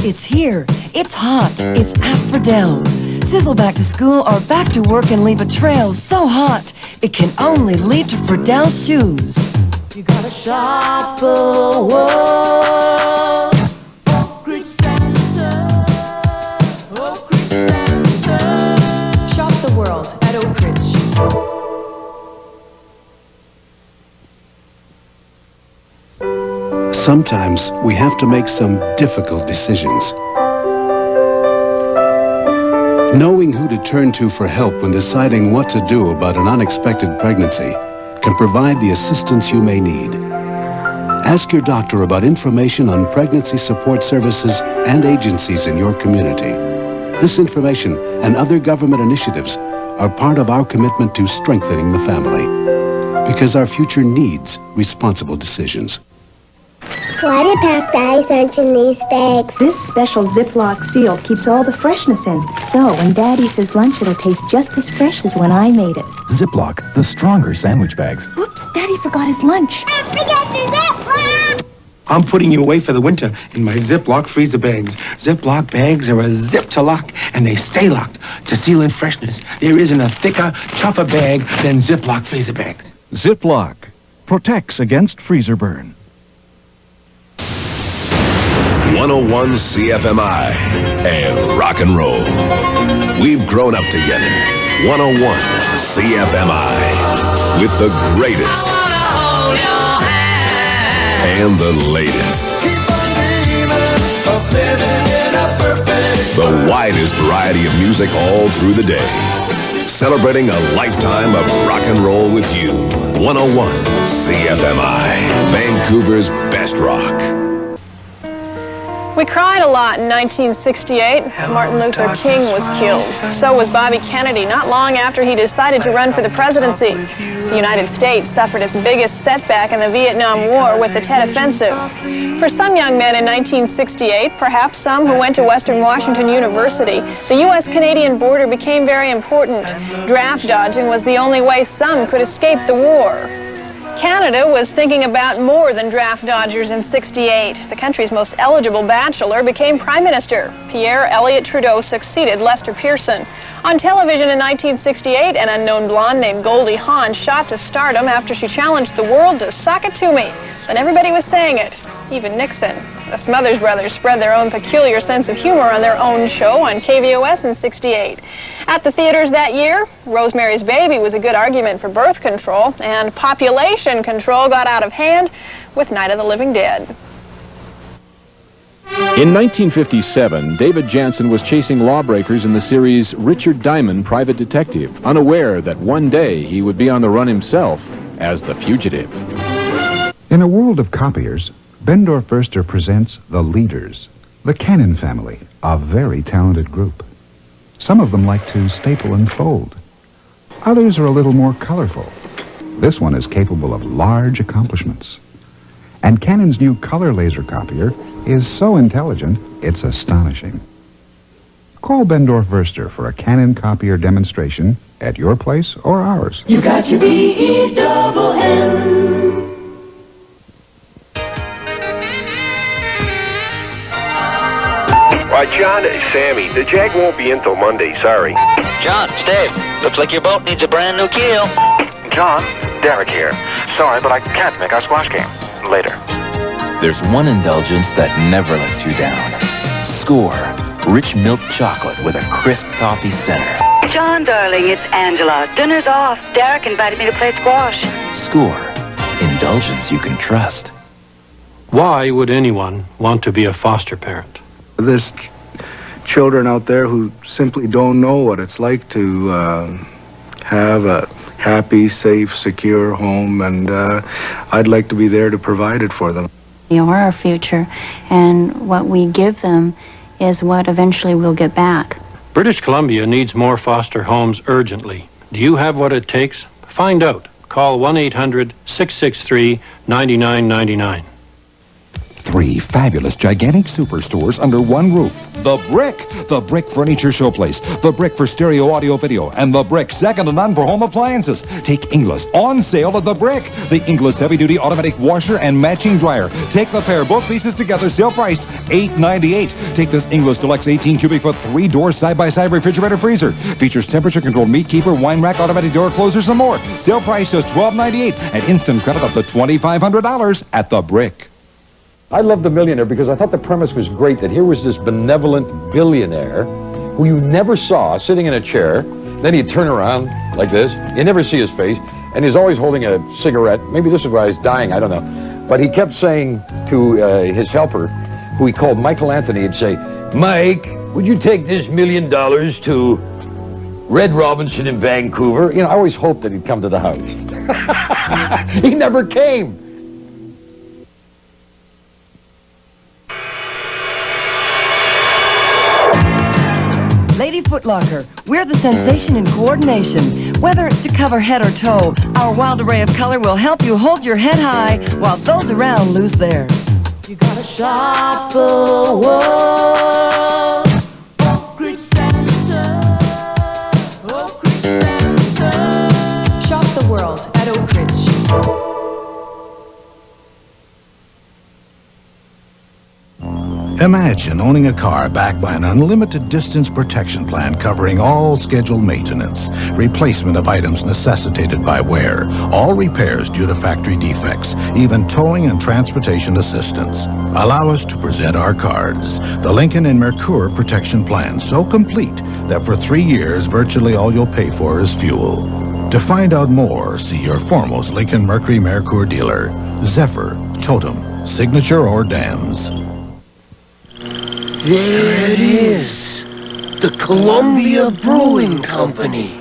It's here. It's hot. It's at Fredelle's. Sizzle back to school or back to work and leave a trail so hot, it can only lead to Fredelle shoes. You gotta shop the world. Oakridge Center. Oakridge Center. Shop the world at Oakridge. Sometimes we have to make some difficult decisions. Knowing who to turn to for help when deciding what to do about an unexpected pregnancy can provide the assistance you may need. Ask your doctor about information on pregnancy support services and agencies in your community. This information and other government initiatives are part of our commitment to strengthening the family, because our future needs responsible decisions. Why do packed ice aren't in these bags? This special Ziploc seal keeps all the freshness in. So when Dad eats his lunch, it'll taste just as fresh as when I made it. Ziploc, the stronger sandwich bags. Oops, Daddy forgot his lunch. Don't forget the Ziploc! I'm putting you away for the winter in my Ziploc freezer bags. Ziploc bags are a zip to lock, and they stay locked to seal in freshness. There isn't a thicker, tougher bag than Ziploc freezer bags. Ziploc protects against freezer burn. 101 CFMI and rock and roll. We've grown up together. 101 CFMI with the greatest and the latest. The widest variety of music all through the day. Celebrating a lifetime of rock and roll with you. 101 CFMI, Vancouver's best rock. We cried a lot in 1968. Martin Luther King was killed. So was Bobby Kennedy not long after he decided to run for the presidency. The United States suffered its biggest setback in the Vietnam War with the Tet Offensive. For some young men in 1968, perhaps some who went to Western Washington University, the U.S.-Canadian border became very important. Draft dodging was the only way some could escape the war. Canada was thinking about more than draft dodgers in '68. The country's most eligible bachelor became Prime Minister. Pierre Trudeau succeeded Lester Pearson. On television in 1968, an unknown blonde named Goldie Hawn shot to stardom after she challenged the world to sock it to me. Then everybody was saying it, even Nixon. The Smothers Brothers spread their own peculiar sense of humor on their own show on KVOS in '68. At the theaters that year, Rosemary's Baby was a good argument for birth control, and population control got out of hand with Night of the Living Dead. In 1957, David Janssen was chasing lawbreakers in the series Richard Diamond, Private Detective, unaware that one day he would be on the run himself as the Fugitive. In a world of copiers, Benndorf Verster presents The Leaders, the Canon family, a very talented group. Some of them like to staple and fold. Others are a little more colorful. This one is capable of large accomplishments. And Canon's new color laser copier is so intelligent, it's astonishing. Call Benndorf Verster for a Canon copier demonstration at your place or ours. You got your B-E-double-N. Why, John, Sammy, the Jag won't be in till Monday, sorry. John, it's Dave. Looks like your boat needs a brand new keel. John, Derek here. Sorry, but I can't make our squash game. Later. There's one indulgence that never lets you down. Skor, rich milk chocolate with a crisp toffee center. John, darling, it's Angela. Dinner's off. Derek invited me to play squash. Skor, indulgence you can trust. Why would anyone want to be a foster parent? There's children out there who simply don't know what it's like to have a happy, safe, secure home, and I'd like to be there to provide it for them. You're our future, and what we give them is what eventually we'll get back. British Columbia needs more foster homes urgently. Do you have what it takes? Find out. Call 1-800-663-9999. 3 fabulous, gigantic superstores under one roof. The Brick. The Brick Furniture Showplace. The Brick for stereo, audio, video. And The Brick, second to none for home appliances. Take Inglis on sale at The Brick. The Inglis heavy-duty automatic washer and matching dryer. Take the pair, both pieces together, sale priced $8.98. Take this Inglis Deluxe 18 cubic foot 3-door side-by-side refrigerator freezer. Features temperature-controlled meat keeper, wine rack, automatic door closers, and more. Sale price just $12.98 and instant credit up to $2,500 at The Brick. I love The Millionaire because I thought the premise was great, that here was this benevolent billionaire who you never saw sitting in a chair. Then he'd turn around like this. You never see his face. And he's always holding a cigarette. Maybe this is why he's dying, I don't know. But he kept saying to his helper, who he called Michael Anthony, he'd say, "Mike, would you take this $1 million to Red Robinson in Vancouver?" You know, I always hoped that he'd come to the house. He never came. Lady Footlocker, we're the sensation in coordination. Whether it's to cover head or toe, our wild array of color will help you hold your head high while those around lose theirs. You gotta shop the world. Oakridge Center. Oakridge Center. Shop the world at Oakridge. Imagine owning a car backed by an unlimited distance protection plan covering all scheduled maintenance, replacement of items necessitated by wear, all repairs due to factory defects, even towing and transportation assistance. Allow us to present our cards. The Lincoln and Mercure protection plan, so complete that for 3 years, virtually all you'll pay for is fuel. To find out more, see your foremost Lincoln Mercury Mercure dealer, Zephyr, Totem, Signature, or Dams. There it is, the Columbia Brewing Company.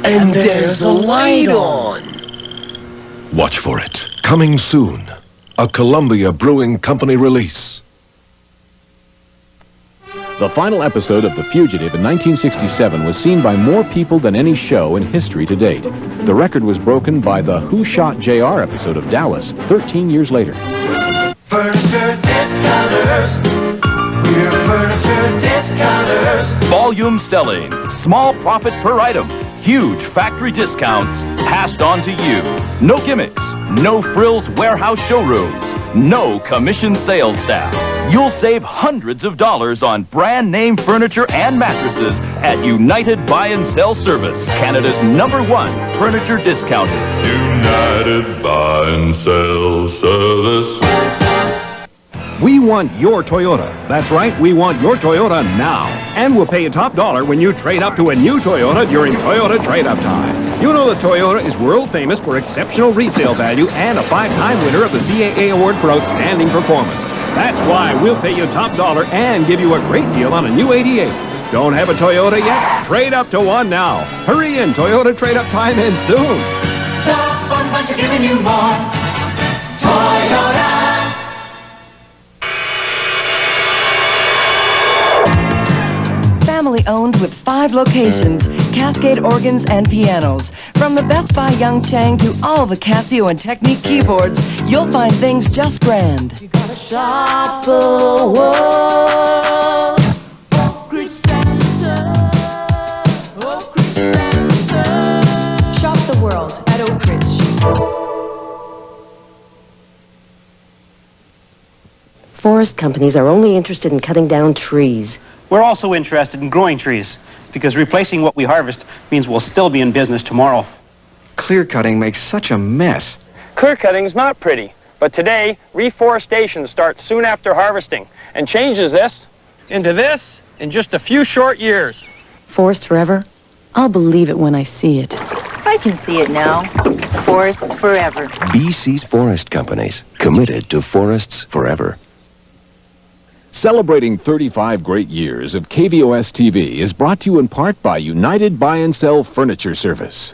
And there's a light on. Watch for it. Coming soon. A Columbia Brewing Company release. The final episode of The Fugitive in 1967 was seen by more people than any show in history to date. The record was broken by the Who Shot JR episode of Dallas 13 years later. Furniture discounters. We're furniture discounters. Volume selling, small profit per item, huge factory discounts passed on to you. No gimmicks, no frills warehouse showrooms, no commission sales staff. You'll save hundreds of dollars on brand name furniture and mattresses at United Buy and Sell Service, Canada's #1 furniture discounter. United Buy and Sell Service. We want your Toyota. That's right, we want your Toyota now. And we'll pay you top dollar when you trade up to a new Toyota during Toyota Trade-Up Time. You know that Toyota is world famous for exceptional resale value and a 5-time winner of the CAA Award for Outstanding Performance. That's why we'll pay you top dollar and give you a great deal on a new 88. Don't have a Toyota yet? Trade up to one now. Hurry in, Toyota Trade-Up Time ends soon. The Fun Bunch are giving you more. Toyota. Family owned with 5 locations, Cascade Organs and Pianos. From the Best Buy Young Chang to all the Casio and Technique keyboards, you'll find things just grand. You gotta shop the world. Oakridge Center. Oakridge Center. Shop the world at Oakridge. Forest companies are only interested in cutting down trees. We're also interested in growing trees, because replacing what we harvest means we'll still be in business tomorrow. Clear cutting makes such a mess. Clear cutting's not pretty, but today, reforestation starts soon after harvesting and changes this into this in just a few short years. Forest forever? I'll believe it when I see it. I can see it now. Forests forever. BC's Forest Companies, committed to forests forever. Celebrating 35 great years of KVOS TV is brought to you in part by United Buy and Sell Furniture Service.